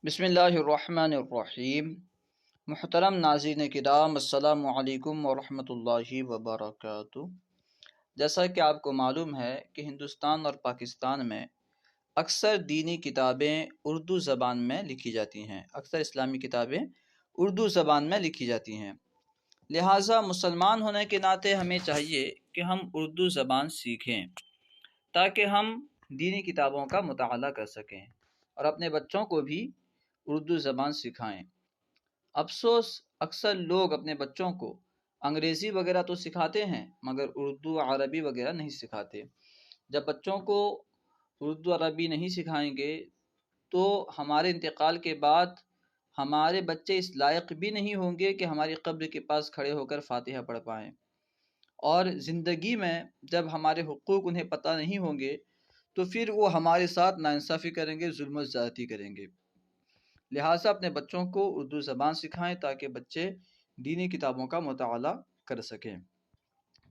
بسم اللہ الرحمن الرحیم۔ محترم ناظرین کرام، السلام علیکم ورحمۃ اللہ وبرکاتہ۔ جیسا کہ آپ کو معلوم ہے کہ ہندوستان اور پاکستان میں اکثر دینی کتابیں اردو زبان میں لکھی جاتی ہیں، اکثر اسلامی کتابیں اردو زبان میں لکھی جاتی ہیں۔ لہٰذا مسلمان ہونے کے ناطے ہمیں چاہیے کہ ہم اردو زبان سیکھیں تاکہ ہم دینی کتابوں کا مطالعہ کر سکیں اور اپنے بچوں کو بھی اردو زبان سکھائیں۔ افسوس، اکثر لوگ اپنے بچوں کو انگریزی وغیرہ تو سکھاتے ہیں مگر اردو عربی وغیرہ نہیں سکھاتے۔ جب بچوں کو اردو عربی نہیں سکھائیں گے تو ہمارے انتقال کے بعد ہمارے بچے اس لائق بھی نہیں ہوں گے کہ ہماری قبر کے پاس کھڑے ہو کر فاتحہ پڑھ پائیں، اور زندگی میں جب ہمارے حقوق انہیں پتہ نہیں ہوں گے تو پھر وہ ہمارے ساتھ ناانصافی کریں گے، ظلم و زیادتی کریں گے۔ لہٰذا اپنے بچوں کو اردو زبان سکھائیں تاکہ بچے دینی کتابوں کا مطالعہ کر سکیں۔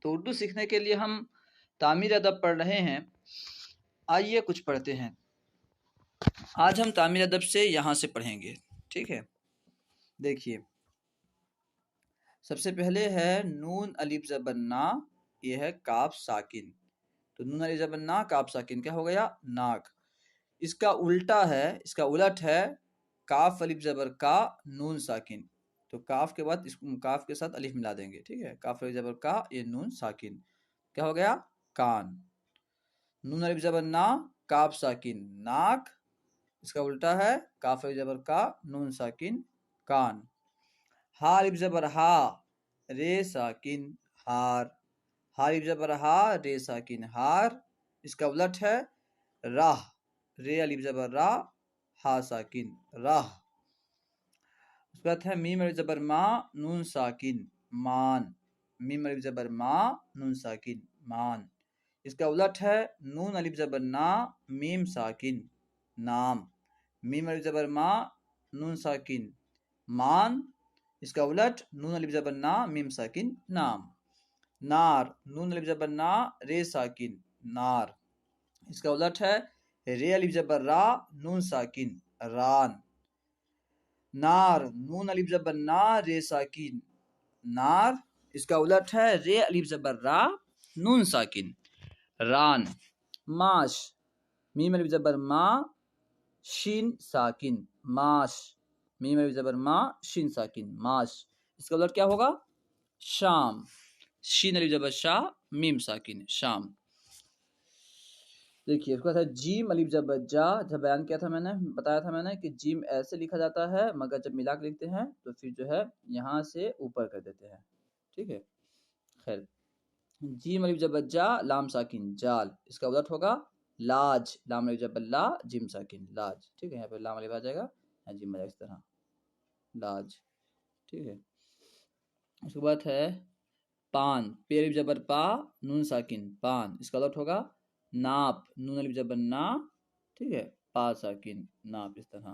تو اردو سیکھنے کے لیے ہم تعمیر ادب پڑھ رہے ہیں، آئیے کچھ پڑھتے ہیں۔ آج ہم تعمیر ادب سے یہاں سے پڑھیں گے، ٹھیک ہے؟ دیکھیے، سب سے پہلے ہے نون الف زبر نا، یہ ہے کاف ساکن۔ تو نون الف زبر نا کاف ساکن کیا ہو گیا؟ ناک۔ اس کا الٹا ہے، اس کا الٹ ہے کاف الف زبر کا نون ساکن۔ تو کاف کے بعد اس کاف کے ساتھ الف ملا دیں گے، ٹھیک ہے؟ کاف الف زبر کا، یہ نون ساکن کیا ہو گیا؟ کان۔ نون الف زبر نا کاف ساکن ناک، اس کا الٹا ہے کاف الف زبر کا نون ساکن کان۔ ہا الف زبر ہا رے ساکن ہار، ہا الف زبر ہا رے ساکن ہار، اس کا الٹ ہے راہ، رے الف زبر را ہا ساکن راہ۔ اس کے بعد ہے میم الف زبر ما نون ساکن مان، میم الف زبر ما نون ساکن مان۔ اس کا الٹ ہے نون الف زبر نا میم ساکن نام، میم الف زبر ما نون ساکن مان، اس کا الٹ نون الف زبر نا میم ساکن نام۔ نار، نون الف زبر نا رے ساکن نار، اس کا الٹ ہے رے الف زبر را نون ساکن ران۔ نار، نون الف زبر نا رے ساکن نار، اس کا الٹ ہے رے الف زبر را نون ساکن ران۔ ماش، میم الف زبر ما شین ساکن ماش، میم الف زبر ما شین ساکن ماش، اس کا الٹ کیا ہوگا؟ شام، شین الف زبر شا میم ساکن شام۔ دیکھیے اس کے بعد ہے جیم الف زبر جا، جب بیان کیا تھا میں نے، بتایا تھا میں نے کہ جیم ایسے لکھا جاتا ہے مگر جب ملا کے لکھتے ہیں تو پھر جو ہے یہاں سے اوپر کر دیتے ہیں، ٹھیک ہے؟ خیر، جیم الف زبر جا لام ساکن جال، اس کا الٹ ہوگا لاج، لام الف زبر لا جیم ساکن لاج، ٹھیک ہے؟ یہاں پہ لام الف آ جائے گا، جیم آ جائے گا اس طرح لاج، ٹھیک ہے؟ اس کے بعد ہے پان، پے الف زبر پا نون ساکن پان، اس کا الٹ ہوگا ناپ، نون الف زبر نا، ٹھیک ہے؟ پا ساکن ناپ، اس طرح۔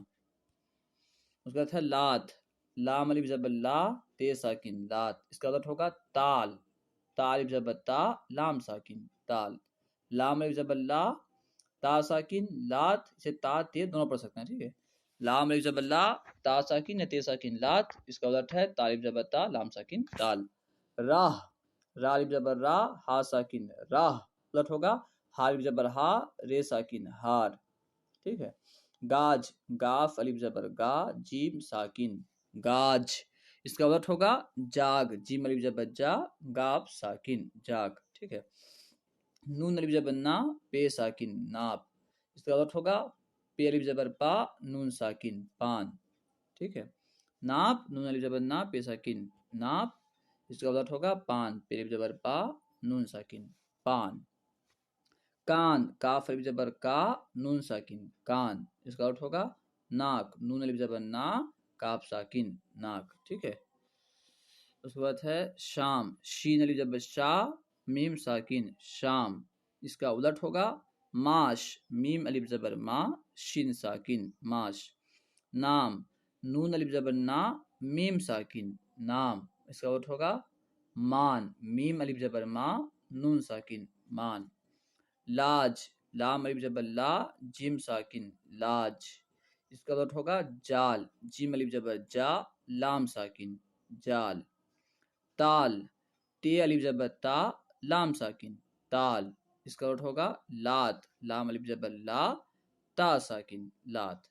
اس کے بعد ہے لات، لام الف زبر لا تے ساکن لات، اس کا الٹ ہوگا تال، تا الف زبر تا لام ساکن تال، لام الف زبر لا تا ساکن لات، اسے تا تے دونوں پڑھ سکتے ہیں، ٹھیک ہے؟ لام الف زبر لا تا ساکن یا تے ساکن لات، اس کا الٹ ہے تا الف زبر تا لام ساکن تال۔ راہ، را الف زبر را ہا ساکن راہ، الٹ ہوگا ہا الف زبر ہا رے ساکن ہار، ٹھیک ہے؟ گاج، گاف الف زبر گا جیم ساکن گاج، اس کا الٹ ہوگا جاگ، جیم الف زبر جا گاف ساکن جاگ، ٹھیک ہے؟ نون الف زبر نا پے ساکن ناپ، اس کا الٹ ہوگا پے الف زبر پا نون ساکن پان، ٹھیک ہے؟ ناپ، نون الف زبر نا پے ساکن ناپ، اس کا الٹ ہوگا پان، پے الف زبر پا نون ساکن پان۔ کان، کاف الف زبر کا نون ساکن کان، اس کا الٹ ہوگا ناک، نون الف زبر نا کاف ساکن ناک، ٹھیک ہے؟ اس کے بعد ہے شام، شین الف زبر شا میم ساکن شام، اس کا الٹ ہوگا ماش، میم الف زبر ما شین ساکن ماش۔ نام، نون الف زبر نا میم ساکن نام، اس کا الٹ ہوگا مان، میم الف زبر ما نون ساکن مان۔ لاج، لام الف زبر لا جیم ساکن لاج، اس کا الٹ ہوگا جال، جیم الف زبر جا، لام ساکن جال۔ تال، تے الف زبر تا، لام ساکن تال، اس کا الٹ ہوگا لات، لام الف زبر لا، تا ساکن لات۔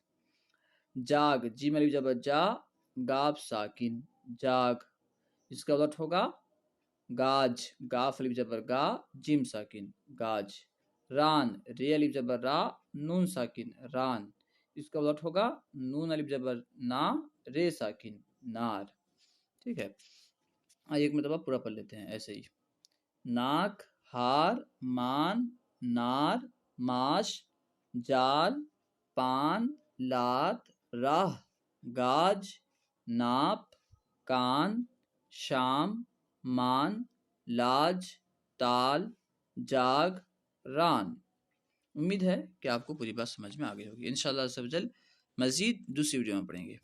جاگ، جیم الف زبر جا، گاف ساکن جاگ، اس کا الٹ ہوگا گاج، گاف الف زبر گا، جیم ساکن گاج۔ ران، رے الف زبر را، نون ساکن ران، اس کا الٹ ہوگا نون الف زبر نا، رے ساکن نار۔ ٹھیک ہے، آئیے ایک مرتبہ پورا پڑھ لیتے ہیں ایسے ہی۔ ناک، ہار، مان، نار، ماش، جال، پان، لات، راہ، گاج، ناپ، کان، شام، مان، لاج، تال، جاگ، ران۔ امید ہے کہ آپ کو پوری بات سمجھ میں آ گئی ہوگی۔ انشاءاللہ عز و جل مزید دوسری ویڈیو میں پڑھیں گے۔